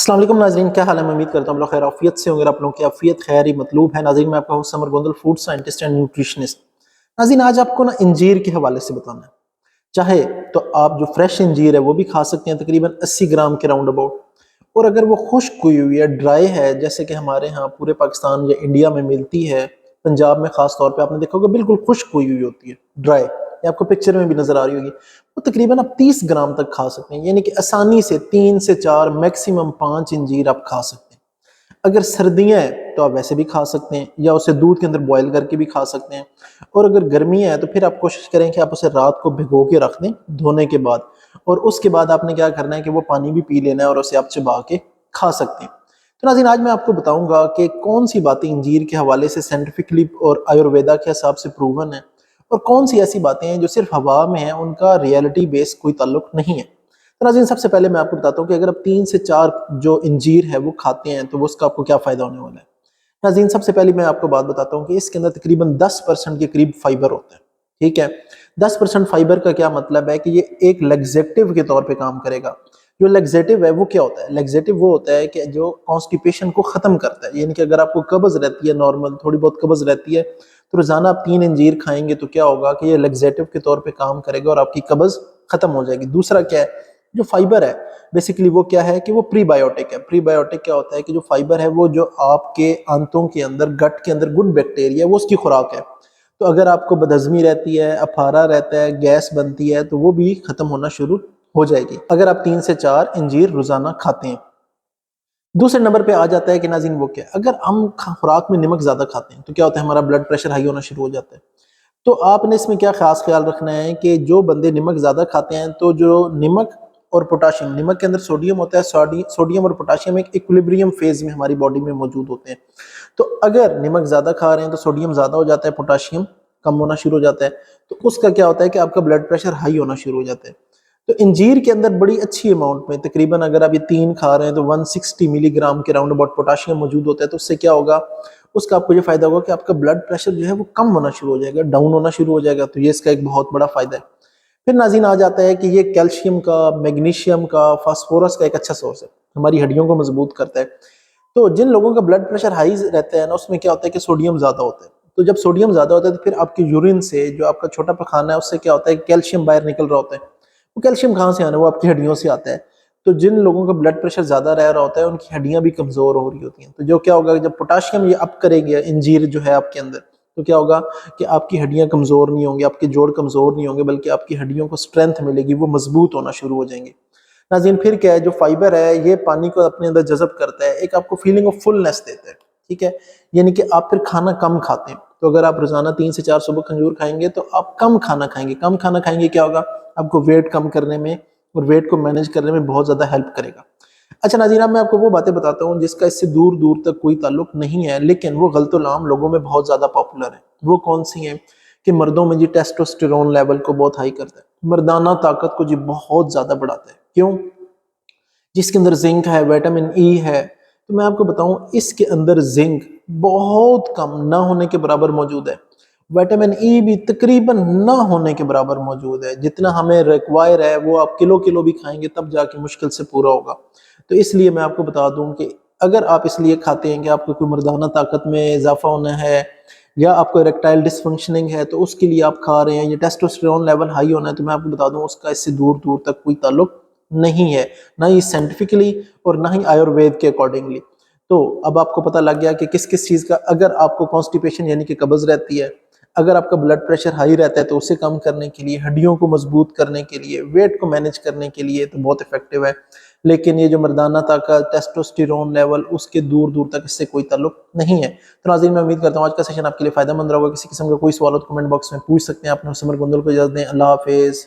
अस्सलाम वालेकुम नाज़रीन, क्या हाल है। मैं उम्मीद करता हूँ आप लोग खैर आफियत से होंगे। आप लोगों की आफियत खैर ही मतलूब है। नाज़रीन, मैं आपका host summer Gondal, food scientist and nutritionist. नाज़रीन, आज आपको ना इंजीर के हवाले से बताना है। चाहे तो आप जो फ्रेश इंजीर है वो भी खा सकते हैं, तकरीबन 80 ग्राम के राउंड अबाउट। और अगर वो खुश्क हुई हुई है, ड्राई है, जैसे कि हमारे यहाँ पूरे पाकिस्तान या इंडिया में मिलती है, पंजाब में खास तौर पे आपने देखा होगा बिल्कुल खुश्क हुई हुई होती है, ड्राई, ये आपको पिक्चर में भी नजर आ रही होगी। वो तकरीबन आप 30 ग्राम तक खा सकते हैं, यानी कि आसानी से 3 से 4 मैक्सिमम 5 इंजीर आप खा सकते हैं। अगर सर्दियाँ हैं तो आप वैसे भी खा सकते हैं, या उसे दूध के अंदर बॉयल करके भी खा सकते हैं। और अगर गर्मियाँ हैं तो फिर आप कोशिश करें कि आप उसे रात को भिगो के रख दें धोने के बाद, और उसके बाद आपने क्या करना है कि वो पानी भी पी लेना है और उसे आप चबा के खा सकते हैं। तो नाज़रीन, आज मैं आपको बताऊंगा कि कौन सी बातें इंजीर के हवाले से साइंटिफिकली और आयुर्वेदा के हिसाब से प्रूवन है, और कौन सी ऐसी बातें हैं जो सिर्फ हवा में है, उनका रियलिटी बेस कोई ताल्लुक नहीं है। तो नाज़रीन, सबसे पहले मैं आपको बताता हूँ कि अगर आप 3 से 4 जो इंजीर है वो खाते हैं तो वो उसका आपको क्या फ़ायदा होने वाला है। नाज़रीन, सबसे पहले मैं आपको बात बताता हूँ कि इसके अंदर तकरीबन 10% के करीब फाइबर होता है। ठीक है, 10% फाइबर का क्या मतलब है कि ये एक लैक्सेटिव के तौर पे काम करेगा। जो लैक्सेटिव है वो क्या होता है? लैक्सेटिव वो होता है कि जो कॉन्स्टिपेशन को ख़त्म करता है, यानी कि अगर आपको कब्ज़ रहती है, नॉर्मल थोड़ी बहुत कब्ज़ रहती है, तो रोज़ाना आप 3 अंजीर खाएंगे तो क्या होगा कि ये लैक्सेटिव के तौर पे काम करेगा और आपकी कब्ज़ ख़त्म हो जाएगी। दूसरा क्या है, जो फाइबर है बेसिकली वो क्या है कि वो प्रीबायोटिक है। प्रीबायोटिक क्या होता है कि जो फाइबर है वो जो आपके आंतों के अंदर, गट के अंदर गुड बैक्टीरिया, वो उसकी खुराक है। तो अगर आपको बदहज़मी रहती है, अफारा रहता है, गैस बनती है, तो वो भी ख़त्म होना शुरू हो जाएगी अगर आप 3 से 4 अंजीर रोज़ाना खाते हैं। दूसरे नंबर पे आ जाता है कि नाज़रीन वो क्या है, अगर हम खुराक में नमक ज़्यादा खाते हैं तो क्या होता है, हमारा ब्लड प्रेशर हाई होना शुरू हो जाता है। तो आपने इसमें क्या खास ख्याल रखना है कि जो बंदे नमक ज़्यादा खाते हैं, तो जो नमक और पोटाशियम, नमक के अंदर सोडियम होता है, सोडियम और पोटाशियम एक इक्विलिब्रियम फेज में हमारी बॉडी में मौजूद होते हैं। तो अगर नमक ज़्यादा खा रहे हैं तो सोडियम ज़्यादा हो जाता है, पोटाशियम कम होना शुरू हो जाता है। तो उसका क्या होता है कि आपका ब्लड प्रेशर हाई होना शुरू हो जाता है। तो इंजीर के अंदर बड़ी अच्छी अमाउंट में, तकरीबन अगर आप ये 3 खा रहे हैं तो 160 मिलीग्राम के राउंड अबाउट पोटाशियम मौजूद होता है। तो उससे क्या होगा, उसका आपको ये फायदा होगा कि आपका ब्लड प्रेशर जो है वो कम होना शुरू हो जाएगा, डाउन होना शुरू हो जाएगा। तो ये इसका एक बहुत बड़ा फायदा है। फिर नाज़रीन आ जाता है कि ये कैल्शियम का, मैग्नीशियम का, फास्फोरस का एक अच्छा सोर्स है, हमारी हड्डियों को मजबूत करता है। तो जिन लोगों का ब्लड प्रेशर हाई रहता है ना, उसमें क्या होता है कि सोडियम ज़्यादा होता है। तो जब सोडियम ज़्यादा होता है तो फिर आपके यूरिन से, जो आपका छोटा पखाना है, उससे क्या होता है, कैल्शियम बाहर निकल रहा होता है। वो कैल्शियम कहाँ से आना है, वो आपकी हड्डियों से आता है। तो जिन लोगों का ब्लड प्रेशर ज़्यादा रह रहा होता है, उनकी हड्डियाँ भी कमज़ोर हो रही होती हैं। तो जो क्या होगा, जब पोटाशियम ये अप करेंगे इंजीर जो है आपके अंदर, तो क्या होगा कि आपकी हड्डियाँ कमज़ोर नहीं होंगी, आपके जोड़ कमज़ोर नहीं होंगे, बल्कि आपकी हड्डियों को स्ट्रेंथ मिलेगी, वो मजबूत होना शुरू हो जाएंगे। नाज़रीन, फिर क्या है, जो फाइबर है ये पानी को अपने अंदर जज़ब करता है, एक आपको फीलिंग ऑफ फुलनेस देता है। ठीक है, यानी कि आप फिर खाना कम खाते हैं। तो अगर आप रोजाना 3 से 4 सुबह खजूर खाएंगे तो आप कम खाना खाएंगे। कम खाना खाएंगे क्या होगा, आपको वेट कम करने में और वेट को मैनेज करने में बहुत ज़्यादा हेल्प करेगा। अच्छा नाज़रीन, अब मैं आपको वो बातें बताता हूँ जिसका इससे दूर दूर तक कोई ताल्लुक नहीं है, लेकिन वो गलतुल आम लोगों में बहुत ज़्यादा पॉपुलर है। वो कौन सी हैं कि मर्दों में जी टेस्टोस्टेरोन लेवल को बहुत हाई करता है, मर्दाना ताकत को जी बहुत ज़्यादा बढ़ाता है। क्यों? जिसके अंदर जिंक है, विटामिन ई है। तो मैं आपको बताऊं, इसके अंदर जिंक बहुत कम, ना होने के बराबर मौजूद है। विटामिन ई भी तकरीबन ना होने के बराबर मौजूद है। जितना हमें रिक्वायर है वो आप किलो किलो भी खाएंगे तब जाके मुश्किल से पूरा होगा। तो इसलिए मैं आपको बता दूं कि अगर आप इसलिए खाते हैं कि आपको कोई मर्दाना ताकत में इजाफा होना है, या आपको इरेक्टाइल डिसफंक्शनिंग है, तो उसके लिए आप खा रहे हैं, या टेस्टोस्टेरोन लेवल हाई होना है, तो मैं आपको बता दूं उसका इससे दूर दूर तक कोई ताल्लुक नहीं है, ना ही साइंटिफिकली और ना ही आयुर्वेद के अकॉर्डिंगली। तो अब आपको पता लग गया कि किस किस चीज़ का, अगर आपको कॉन्स्टिपेशन यानी कि कब्ज़ रहती है, अगर आपका ब्लड प्रेशर हाई रहता है, तो उसे कम करने के लिए, हड्डियों को मजबूत करने के लिए, वेट को मैनेज करने के लिए तो बहुत इफेक्टिव है। लेकिन ये जो मर्दाना ताकत, टेस्टोस्टेरोन लेवल, उसके दूर दूर तक इससे कोई ताल्लुक नहीं है। तो नाज़रीन, मैं उम्मीद करता हूँ आज का सेशन आपके लिए फायदेमंद रहा होगा। किसी किस्म का कोई सवाल कमेंट बॉक्स में पूछ सकते हैं। आपने समर गोंदल को इजाज़त दें। अल्लाह हाफिज़।